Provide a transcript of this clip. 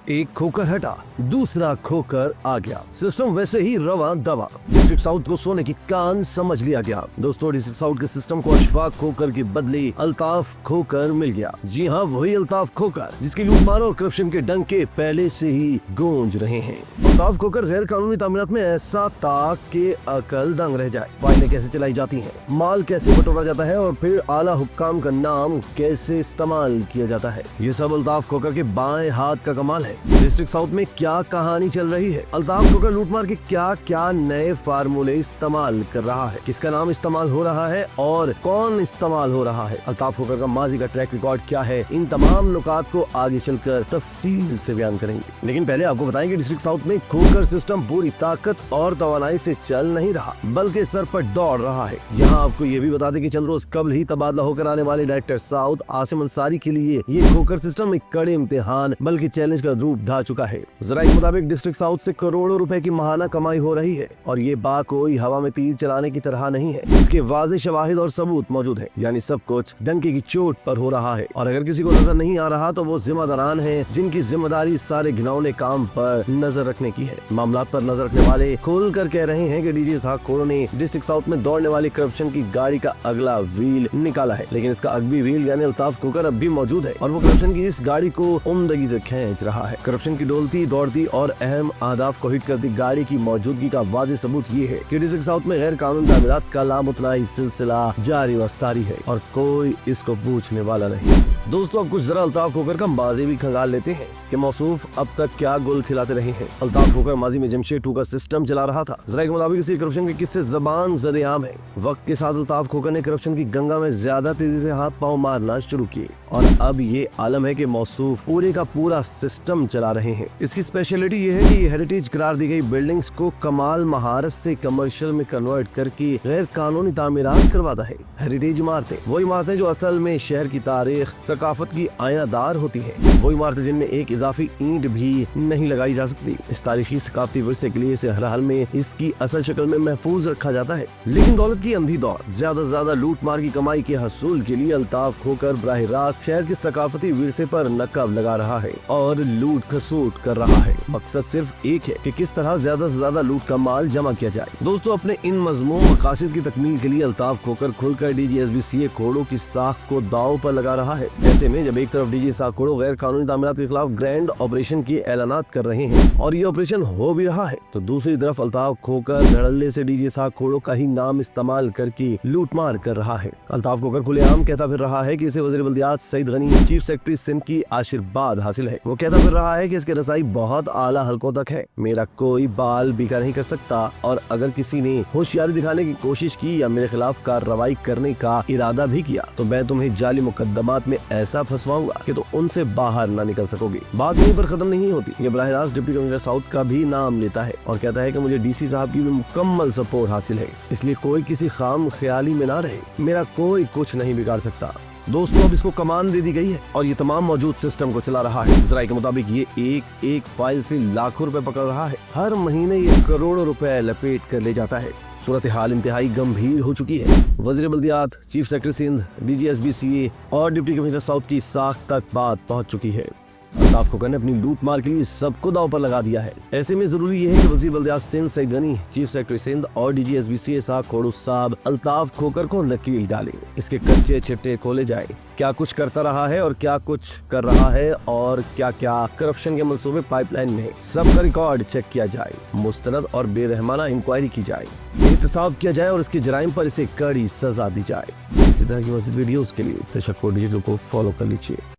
एक खोकर हटा, दूसरा खोकर आ गया। सिस्टम वैसे ही रवा दवा। डिस्ट्रिक्ट साउथ को सोने की कान समझ लिया गया। दोस्तों, डिस्ट्रिक्ट साउथ के सिस्टम को अशफाक खोकर के बदले अल्ताफ खोकर मिल गया। जी हाँ, वही अल्ताफ खोकर जिसकी लूटमार और करप्शन के डंके पहले से ही गूंज रहे हैं। अल्ताफ खोकर गैर कानूनी तामीरात में ऐसा ताक के अकल दंग रह जाए। फाइलें कैसे चलाई जाती हैं, माल कैसे बटोरा जाता है और फिर आला हुक्काम का नाम कैसे इस्तेमाल किया जाता है, ये सब अल्ताफ खोकर के बाएं हाथ का कमाल है। डिस्ट्रिक्ट साउथ में क्या कहानी चल रही है, अल्ताफ खोकर लूटमार के क्या क्या नए फार्मूले इस्तेमाल कर रहा है, किसका नाम इस्तेमाल हो रहा है और कौन इस्तेमाल हो रहा है, अल्ताफ खोकर का माजी का ट्रैक रिकॉर्ड क्या है, इन तमाम नुकात को आगे चलकर तफसील से बयान करेंगे। लेकिन पहले आपको बताएं कि डिस्ट्रिक्ट साउथ में खोकर सिस्टम पूरी ताकत और तवानाई से चल नहीं रहा बल्कि सर पर दौड़ रहा है। यहाँ आपको ये भी बता दें कि चंद रोज कबल ही तबादला होकर आने वाले डायरेक्टर साउथ आसिम अंसारी के लिए ये खोकर सिस्टम एक कड़े इम्तिहान बल्कि चैलेंज का रूप धा चुका है। जरा के मुताबिक डिस्ट्रिक्ट साउथ से करोड़ों रुपए की माहाना कमाई हो रही है और ये बात कोई हवा में तीर चलाने की तरह नहीं है। इसके वाज़ेह शवाहिद और सबूत मौजूद है, यानी सब कुछ डंके की चोट पर हो रहा है। और अगर किसी को नजर नहीं आ रहा तो वो जिम्मेदारान है जिनकी जिम्मेदारी सारे घिनौने काम पर नजर रखने की है। मामला पर नजर रखने वाले खुल कर कह रहे हैं कि डीजी इसहाक खोड़ो ने डिस्ट्रिक्ट साउथ में दौड़ने वाली करप्शन की गाड़ी का अगला व्हील निकाला है, लेकिन इसका अगली व्हील यानी अल्ताफ खोकर अब भी मौजूद है और वो करप्शन की इस गाड़ी को उम्दगी से खींच रहा है। करप्शन की डोलती दौड़ती और अहम अहदाफ को हिट करती गाड़ी की मौजूदगी का वाज़ेह सबूत ये है कि डिस्ट्रिक्ट साउथ में गैर कानूनी तामीरात का लामुतनाही सिलसिला जारी व सारी है और कोई इसको पूछने वाला नहीं। दोस्तों, अब कुछ जरा अल्ताफ खोकर का माजी भी खंगाल लेते हैं कि मौसूफ अब तक क्या गुल खिलाते रहे हैं। अल्ताफ खोकर माजी में जमशेद 2 का सिस्टम चला रहा था। जरा के मुताबिक इसी करप्शन के किस्से जबान ज़द-ए-आम है। वक्त के साथ अल्ताफ खोकर ने करप्शन की गंगा में ज्यादा तेजी से हाथ पांव मारना शुरू किए और अब ये आलम है कि मौसूफ पूरे का पूरा सिस्टम चला रहे हैं। इसकी स्पेशलिटी ये है कि ये हेरिटेज करार दी गई बिल्डिंग्स को कमाल महारत से कमर्शियल में कन्वर्ट करके गैर कानूनी तामीरात करवाता है। हेरिटेज इमारतें वो इमारतें जो असल में शहर की तारीख सकाफत की आयनादार होती है, वो इमारतें जिनमें एक इजाफी ईंट भी नहीं लगाई जा सकती। इस तारीखी सकाफती विरसे के लिए इसे हर हाल में इसकी असल शक्ल में महफूज रखा जाता है। लेकिन दौलत की अंधी दौड़ ज्यादा से ज्यादा लूट मार की कमाई के हसूल के लिए अल्ताफ खोकर बराह रास्त शहर के सकाफती विरसे पर नकब लगा रहा है और लूट खसूट कर रहा है। मकसद सिर्फ एक है कि किस तरह ज्यादा से ज्यादा लूट का माल जमा किया जाए। दोस्तों, अपने इन मजमूम मकासद की तकमील के लिए अल्ताफ खोकर खुलकर DGSBCA खोड़ों की साख को दाव पर लगा रहा है। ऐसे में जब एक तरफ डीजी इसहाक खोड़ो गैर कानूनी तामीरात के खिलाफ ग्रैंड ऑपरेशन की ऐलानात कर रहे हैं और ये ऑपरेशन हो भी रहा है, तो दूसरी तरफ अल्ताफ खोकर धड़ल्ले से डीजी इसहाक खोड़ो का ही नाम इस्तेमाल करके लूटमार कर रहा है। अल्ताफ खोकर खुलेआम कहता फिर रहा है कि इसे वज़ीर बल्दियात सईद गनी चीफ सेक्रेटरी सिंध की आशीर्वाद हासिल है। वो कहता फिर रहा है कि इसके रसाई बहुत आला हलकों तक है, मेरा कोई बाल बिका नहीं कर सकता और अगर किसी ने होशियारी दिखाने की कोशिश की या मेरे खिलाफ कार्रवाई करने का इरादा भी किया तो मैं तुम्हें जाली मुकदमात में ऐसा फंसवाऊंगा कि तो उनसे बाहर ना निकल सकोगे। बात यहीं पर खत्म नहीं होती। ये बराह रास्त डिप्टी कमिश्नर साउथ का भी नाम लेता है और कहता है कि मुझे डीसी साहब की भी मुकम्मल सपोर्ट हासिल है, इसलिए कोई किसी खाम ख्याली में ना रहे, मेरा कोई कुछ नहीं बिगाड़ सकता। दोस्तों, अब इसको कमान दे दी गई है और ये तमाम मौजूद सिस्टम को चला रहा है। जराये के मुताबिक ये एक एक फाइल से लाखों रुपए पकड़ रहा है। हर महीने ये करोड़ों रुपए लपेट कर ले जाता है। सूरत हाल इंतहाई गंभीर हो चुकी है। वज़ीर बल्दियात, चीफ सेक्रेटरी सिंध, DGSBCA और डिप्टी कमिश्नर साउथ की साख तक बात पहुंच चुकी है। अल्ताफ खोकर ने अपनी लूट मार के लिए सबको दांव पर लगा दिया है। ऐसे में जरूरी ये है कि वज़ीर बल्दियात सिंध सईद गनी, चीफ सेक्रेटरी सिंध और DGSBCA इसहाक खोड़ो साहब अल्ताफ खोकर को नकील डाले, इसके कच्चे छिट्टे खोले जाए। क्या कुछ करता रहा है और क्या कुछ कर रहा है और क्या क्या करप्शन के मंसूबे पाइपलाइन में, सबका रिकॉर्ड चेक किया जाए, मुस्तनद और बेरहमाना इंक्वायरी की जाए, एहतसाब किया जाए और इसके जराइम पर इसे कड़ी सजा दी जाए। इसी तरह की मज़ीद वीडियोस के लिए तशक्कुर डिजिटल को फॉलो कर लीजिए।